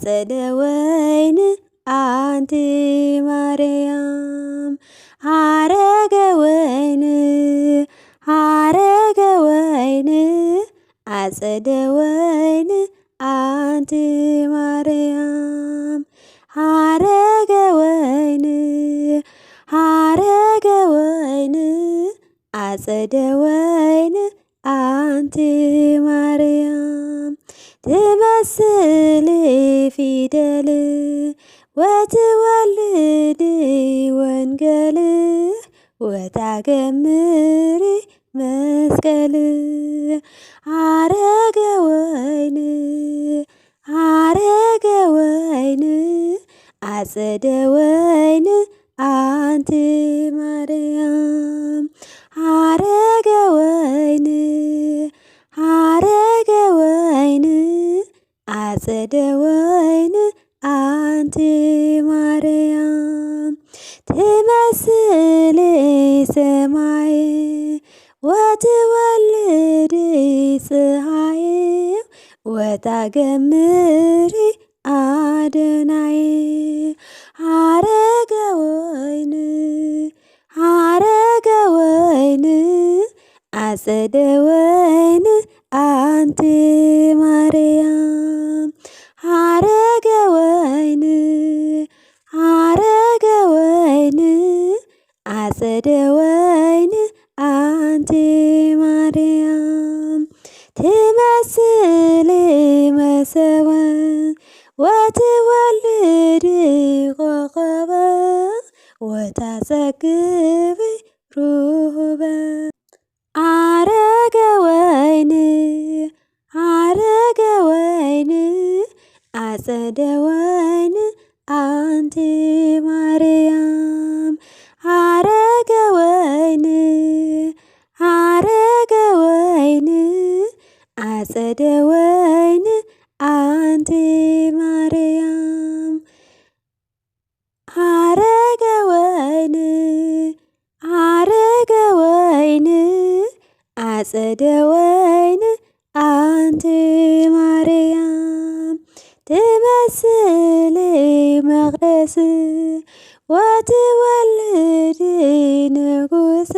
አጸደ ወይን አንቲ ማርያም ሐረገ ወይን አጸደ ወይን አንቲ ማርያም ሐረገ ወይን አጸደ ወይን አንቲ ማርያም ትመስል ፊደል ወትወልድ ወንጌል ወታገምሪ መስቀል ሐረገ ወይን አጸደ ወይን አንቲ ማርያም ሐረገ ወይን አጸደ ወይን አንቲ ማርያም ትመስል ሰማይ ወትወልድ ፀሐይ ወታገምሪ አደናይ ሐረገ ወይን አጸደ ወይን አንቲ ማርያም ሐረገ ወይን አጸደ ወይን አንቲ ማርያም ትመስል መሰበ ወትወልድ ኮከበ ወታጸግብ ሩህበ ሐረገ ወይን አጸደ ወይን አንቲ ማርያም ሐረገ ወይን አጸደ ወይን አንቲ ማርያም ሐረገ ወይን አጸደ ወይን አንቲ ማርያም ትመስል መቅደስ ወትወልድ ንጉሰ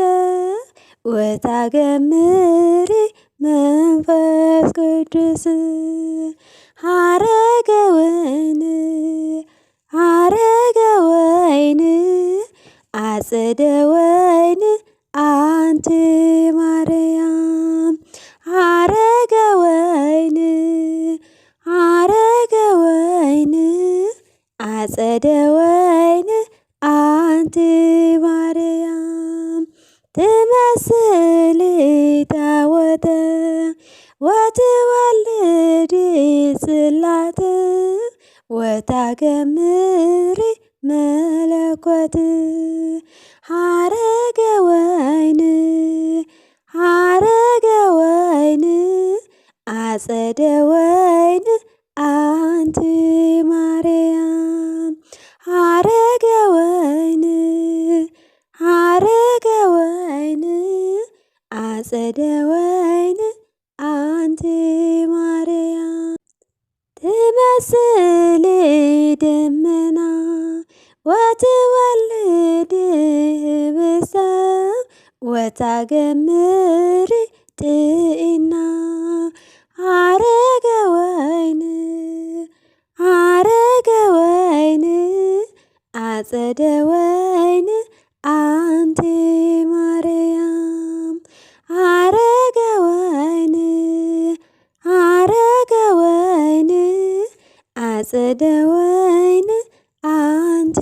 ወታገምሪ መንፈስ ቅዱስ ሐረገ ወይን አጸደ ወይን አንቲ ማርያም ሐረገ ወይን አጸደ ወይን አንቲ ማርያም ትመስል ታቦተ ወትወልድ ጽላተ ወታገምሪ መለኮት ሐረገ ወይን አጸደ ወይን አንቲ ማርያም ሐረገ ወይን አጸደ ወይን አንቲ ማርያም ትመስል ደመና ወትወልድ ህብስተ ወታገምሪ ጥዕና ሐረገ ወይን አጸደ ወይን አንቲ ማርያም ሐረገ ወይን አጸደ ወይን አንቲ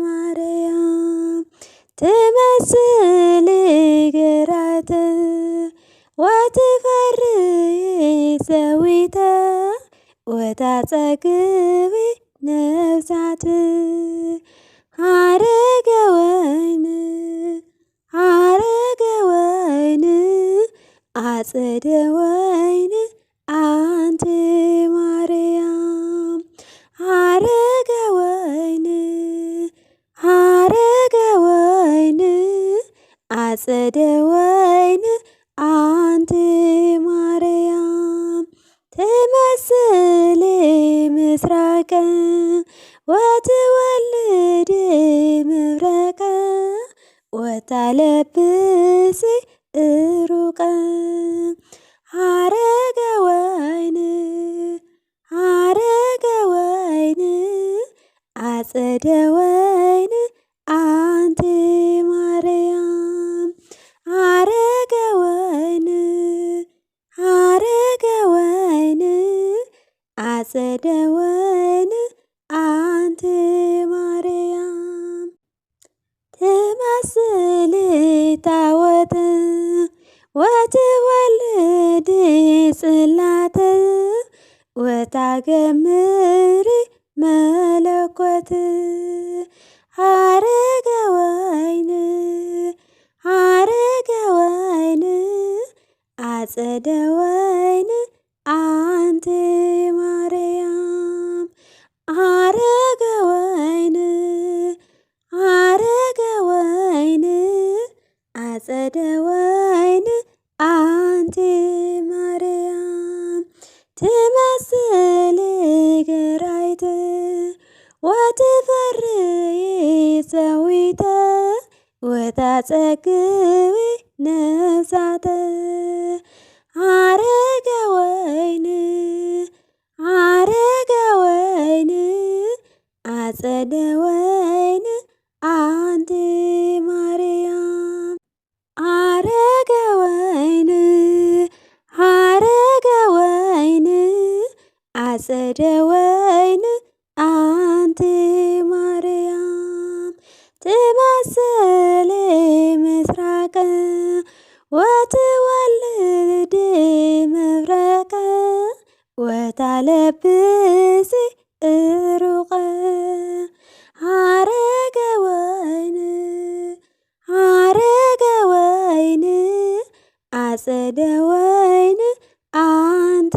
ማርያም ትመስል ገራተ ወትፈርይ ዘዊተ ወታጸግብ ነፍሳት ሐረገ ወይን አጸደ ወይን አንቲ ማርያም ሐረገ ወይን አጸደ ወይን አንቲ ማርያም ትመስሊ ምስራቀ ወትወልድ መብረቀ ወታለብሲ እሩቀ ሐረገ ወይን አጸደ ወይን አንቲ ማርያም ሐረገ ወይን አጸደ ወይን አንቲ ማርያም ትመስሊ ታቦተ ወትወልድ ጽላተ ወታገምሪ መለኮት ሐረገ ወይን አጸደ ወይን አንቲ ማርያም ሐረገ ወይን አጸደ ወይን አንቲ ማርያም ትመስሊ ገራይተ ወትፈርዪ ሰዊተ ወታጸግቢ ነፍሳተ ሐረገ ወይን አጸደ ወይን አንቲ ማርያም ሐረገ ወይን አጸደ ወይን አንቲ ማርያም ትመስሊ ምስራቀ ወትወልድ መብረቀ ወታለብሲ እሩቀ ሐረገ ወይን አጸደ ወይን አንቲ